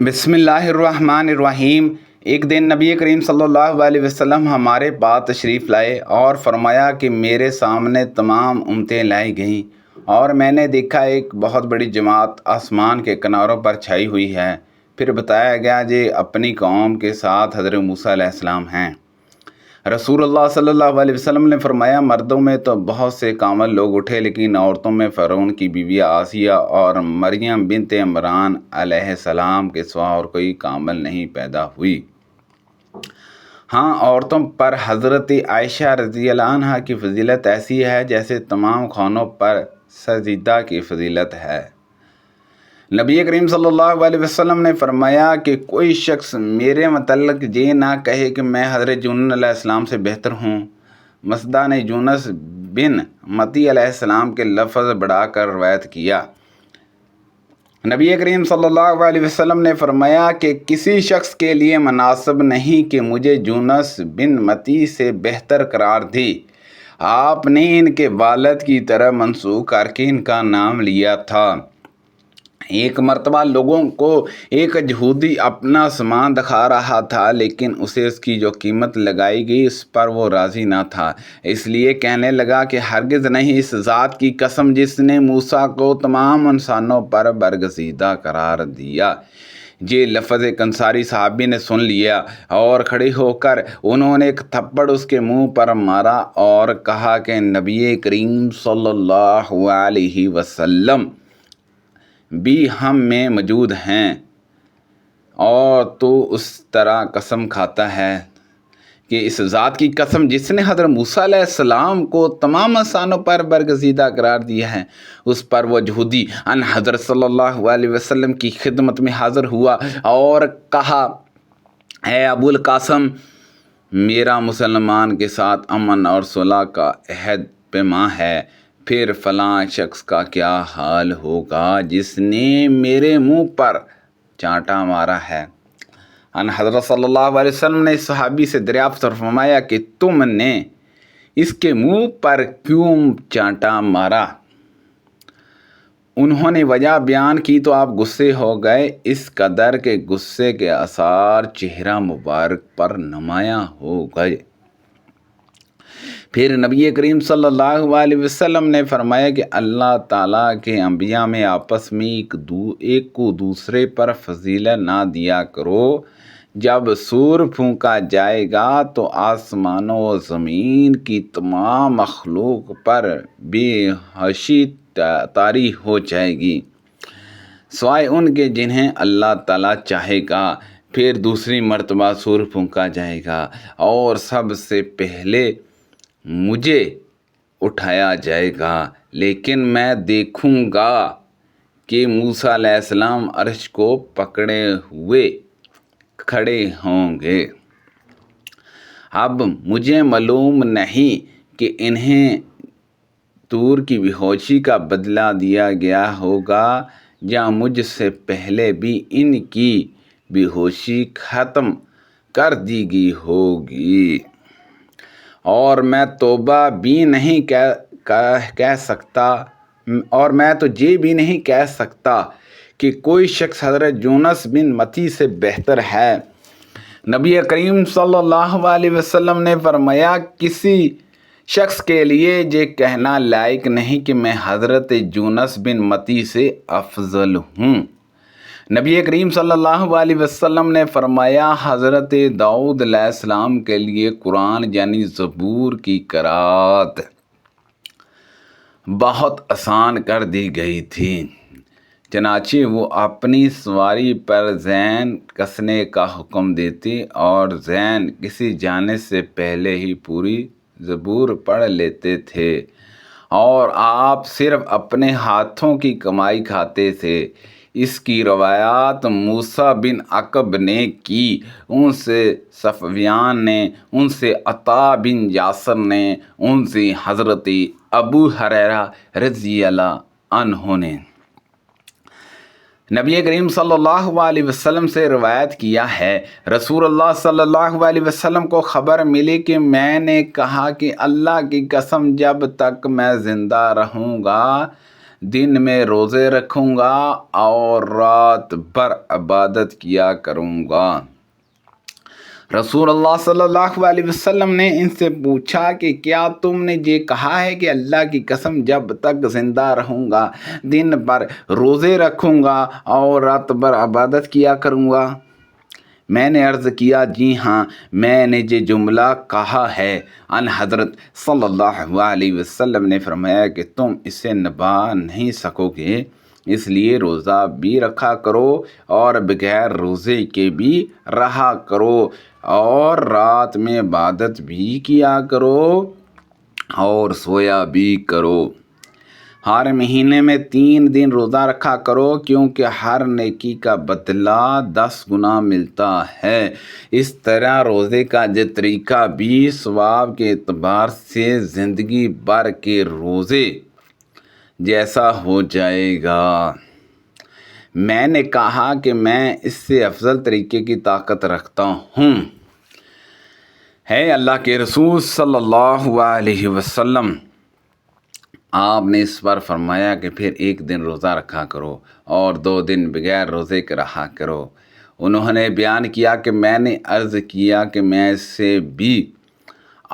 بسم اللہ الرحمن الرحیم۔ ایک دن نبی کریم صلی اللہ علیہ وسلم ہمارے پاس تشریف لائے اور فرمایا کہ میرے سامنے تمام امتیں لائی گئیں اور میں نے دیکھا ایک بہت بڑی جماعت آسمان کے کناروں پر چھائی ہوئی ہے۔ پھر بتایا گیا یہ اپنی قوم کے ساتھ حضرت موسیٰ علیہ السلام ہیں۔ رسول اللہ صلی اللہ علیہ وسلم نے فرمایا، مردوں میں تو بہت سے کامل لوگ اٹھے، لیکن عورتوں میں فرعون کی بیوی آسیہ اور مریم بنت عمران علیہ السلام کے سوا اور کوئی کامل نہیں پیدا ہوئی۔ ہاں، عورتوں پر حضرت عائشہ رضی اللہ عنہ کی فضیلت ایسی ہے جیسے تمام خانوں پر سجدہ کی فضیلت ہے۔ نبی کریم صلی اللہ علیہ وسلم نے فرمایا کہ کوئی شخص میرے متعلق یہ نہ کہے کہ میں حضرت یونس علیہ السلام سے بہتر ہوں۔ مسعود نے یونس بن متی علیہ السلام کے لفظ بڑھا کر روایت کیا۔ نبی کریم صلی اللہ علیہ وسلم نے فرمایا کہ کسی شخص کے لیے مناسب نہیں کہ مجھے یونس بن متی سے بہتر قرار دے۔ آپ نے ان کے والد کی طرح منسوخ کر کے ان کا نام لیا تھا۔ ایک مرتبہ لوگوں کو ایک یہودی اپنا سامان دکھا رہا تھا، لیکن اسے اس کی جو قیمت لگائی گئی اس پر وہ راضی نہ تھا، اس لیے کہنے لگا کہ ہرگز نہیں، اس ذات کی قسم جس نے موسیٰ کو تمام انسانوں پر برگزیدہ قرار دیا۔ یہ لفظ ایک انصاری صحابی نے سن لیا اور کھڑے ہو کر انہوں نے ایک تھپڑ اس کے منہ پر مارا اور کہا کہ نبی کریم صلی اللہ علیہ وسلم بھی ہم میں موجود ہیں، اور تو اس طرح قسم کھاتا ہے کہ اس ذات کی قسم جس نے حضرت موسیٰ علیہ السلام کو تمام انسانوں پر برگزیدہ قرار دیا ہے، اس پر وہ یہودی ان حضرت صلی اللہ علیہ وسلم کی خدمت میں حاضر ہوا اور کہا، اے ابو القاسم، میرا مسلمان کے ساتھ امن اور صلح کا عہد پیما ہے، پھر فلاں شخص کا کیا حال ہوگا جس نے میرے منہ پر چانٹا مارا ہے۔ ان حضرت صلی اللہ علیہ وسلم نے صحابی سے دریافت فرمایا کہ تم نے اس کے منہ پر کیوں چانٹا مارا؟ انہوں نے وجہ بیان کی تو آپ غصے ہو گئے، اس قدر کے غصے کے آثار چہرہ مبارک پر نمایاں ہو گئے۔ پھر نبی کریم صلی اللہ علیہ وسلم نے فرمایا کہ اللہ تعالیٰ کے انبیاء میں آپس میں ایک کو دوسرے پر فضیلت نہ دیا کرو۔ جب سور پھونکا جائے گا تو آسمانوں و زمین کی تمام مخلوق پر بے حوصی طاری ہو جائے گی، سوائے ان کے جنہیں اللہ تعالیٰ چاہے گا۔ پھر دوسری مرتبہ سور پھونکا جائے گا اور سب سے پہلے مجھے اٹھایا جائے گا، لیکن میں دیکھوں گا کہ موسیٰ علیہ السلام عرش کو پکڑے ہوئے کھڑے ہوں گے۔ اب مجھے معلوم نہیں کہ انہیں طور کی بے ہوشی کا بدلہ دیا گیا ہوگا یا مجھ سے پہلے بھی ان کی بے ہوشی ختم کر دی گئی ہوگی، اور میں توبہ بھی نہیں کہہ سکتا، اور میں تو یہ بھی نہیں کہہ سکتا کہ کوئی شخص حضرت یونس بن متی سے بہتر ہے۔ نبی کریم صلی اللہ علیہ وسلم نے فرمایا، کسی شخص کے لیے یہ کہنا لائق نہیں کہ میں حضرت یونس بن متی سے افضل ہوں۔ نبی کریم صلی اللہ علیہ وسلم نے فرمایا، حضرت داؤد علیہ السلام کے لیے قرآن یعنی زبور کی قرأت بہت آسان کر دی گئی تھی، چنانچہ وہ اپنی سواری پر زین کسنے کا حکم دیتے اور زین کسی جانے سے پہلے ہی پوری زبور پڑھ لیتے تھے، اور آپ صرف اپنے ہاتھوں کی کمائی کھاتے تھے۔ اس کی روایات موسیٰ بن عقب نے کی، ان سے صفوان نے، ان سے عطا بن یاسر نے، ان سے حضرت ابو ہریرہ رضی اللہ عنہ نے۔ نبی کریم صلی اللہ علیہ وسلم سے روایت کیا ہے، رسول اللہ صلی اللہ علیہ وسلم کو خبر ملی کہ میں نے کہا کہ اللہ کی قسم جب تک میں زندہ رہوں گا دن میں روزے رکھوں گا اور رات بھر عبادت کیا کروں گا۔ رسول اللہ صلی اللہ علیہ وسلم نے ان سے پوچھا کہ کیا تم نے یہ کہا ہے کہ اللہ کی قسم جب تک زندہ رہوں گا دن بھر روزے رکھوں گا اور رات بھر عبادت کیا کروں گا؟ میں نے عرض کیا جی ہاں، میں نے یہ جملہ کہا ہے۔ ان حضرت صلی اللہ علیہ وسلم نے فرمایا کہ تم اسے نبھا نہیں سکو گے، اس لیے روزہ بھی رکھا کرو اور بغیر روزے کے بھی رہا کرو، اور رات میں عبادت بھی کیا کرو اور سویا بھی کرو۔ ہر مہینے میں 3 دن روزہ رکھا کرو، کیونکہ ہر نیکی کا بدلہ 10 گنا ملتا ہے۔ اس طرح روزے کا یہ طریقہ بھی ثواب کے اعتبار سے زندگی بھر کے روزے جیسا ہو جائے گا۔ میں نے کہا کہ میں اس سے افضل طریقے کی طاقت رکھتا ہوں۔ ہے اللہ کے رسول صلی اللہ علیہ وسلم، آپ نے اس پر فرمایا کہ پھر 1 دن روزہ رکھا کرو اور 2 دن بغیر روزے کے رہا کرو۔ انہوں نے بیان کیا کہ میں نے عرض کیا کہ میں اس سے بھی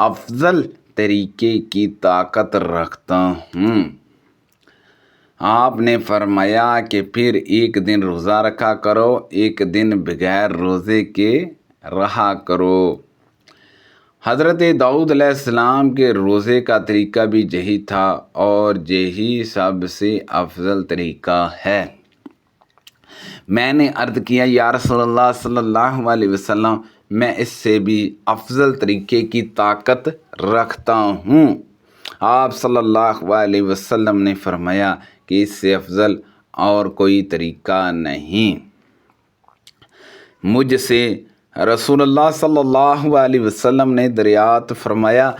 افضل طریقے کی طاقت رکھتا ہوں۔ آپ نے فرمایا کہ پھر 1 دن روزہ رکھا کرو، 1 دن بغیر روزے کے رہا کرو۔ حضرت داؤد علیہ السلام کے روزے کا طریقہ بھی یہی تھا اور یہی سب سے افضل طریقہ ہے۔ میں نے عرض کیا یا رسول اللہ صلی اللہ علیہ وسلم، میں اس سے بھی افضل طریقے کی طاقت رکھتا ہوں۔ آپ صلی اللہ علیہ وسلم نے فرمایا کہ اس سے افضل اور کوئی طریقہ نہیں۔ مجھ سے رسول اللہ صلی اللہ علیہ وسلم نے دریافت فرمایا،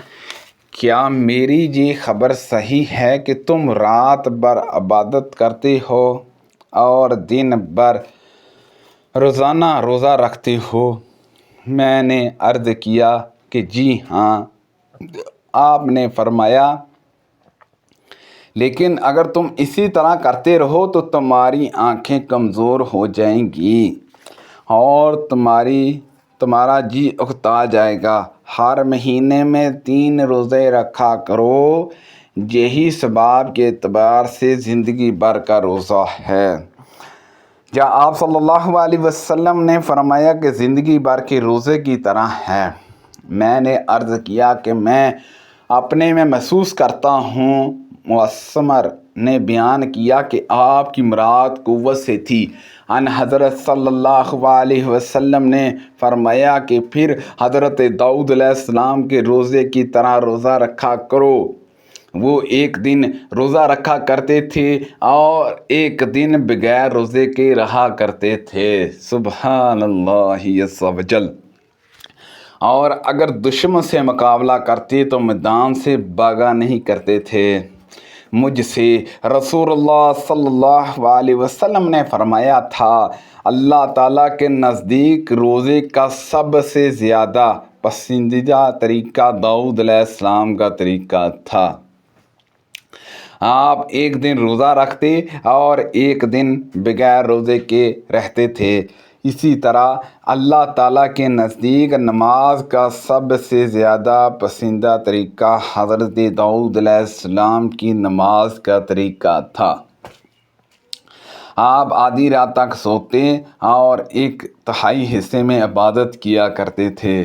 کیا میری یہ خبر صحیح ہے کہ تم رات بھر عبادت کرتے ہو اور دن بھر روزانہ روزہ رکھتے ہو؟ میں نے عرض کیا کہ جی ہاں۔ آپ نے فرمایا، لیکن اگر تم اسی طرح کرتے رہو تو تمہاری آنکھیں کمزور ہو جائیں گی اور تمہارا جی اکتا جائے گا۔ ہر مہینے میں 3 روزے رکھا کرو، یہی ثواب کے اعتبار سے زندگی بھر کا روزہ ہے۔ جہاں آپ صلی اللہ علیہ وسلم نے فرمایا کہ زندگی بھر کے روزے کی طرح ہے۔ میں نے عرض کیا کہ میں اپنے میں محسوس کرتا ہوں۔ معصمر نے بیان کیا کہ آپ کی مراد قوت سے تھی۔ ان حضرت صلی اللہ علیہ وسلم نے فرمایا کہ پھر حضرت داؤد علیہ السلام کے روزے کی طرح روزہ رکھا کرو۔ وہ 1 دن روزہ رکھا کرتے تھے اور 1 دن بغیر روزے کے رہا کرتے تھے۔ سبحان اللہ عز و جل۔ اور اگر دشمن سے مقابلہ کرتے تو میدان سے بھاگا نہیں کرتے تھے۔ مجھ سے رسول اللہ صلی اللہ علیہ وسلم نے فرمایا تھا، اللہ تعالیٰ کے نزدیک روزے کا سب سے زیادہ پسندیدہ طریقہ داؤد علیہ السلام کا طریقہ تھا۔ آپ 1 دن روزہ رکھتے اور 1 دن بغیر روزے کے رہتے تھے۔ اسی طرح اللہ تعالیٰ کے نزدیک نماز کا سب سے زیادہ پسندیدہ طریقہ حضرت داؤد علیہ السلام کی نماز کا طریقہ تھا۔ آپ آدھی رات تک سوتے اور 1/3 حصے میں عبادت کیا کرتے تھے،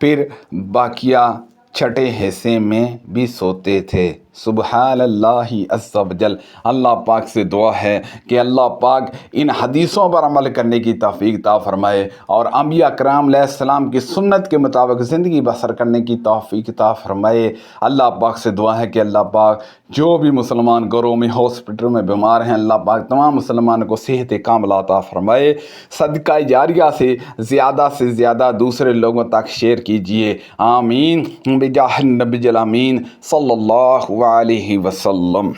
پھر باقیہ چھٹے حصے میں بھی سوتے تھے۔ سبحان اللہ عز و جل۔ اللہ پاک سے دعا ہے کہ اللہ پاک ان حدیثوں پر عمل کرنے کی توفیق عطا فرمائے اور انبیاء کرام علیہ السلام کی سنت کے مطابق زندگی بسر کرنے کی توفیق عطا فرمائے۔ اللہ پاک سے دعا ہے کہ اللہ پاک جو بھی مسلمان گھروں میں ہاسپٹل میں بیمار ہیں، اللہ پاک تمام مسلمانوں کو صحت کاملہ عطا فرمائے۔ صدقہ جاریہ سے زیادہ دوسرے لوگوں تک شیئر کیجئے۔ آمین بجاہ النبی الامین صلی اللہ علیہ وسلم۔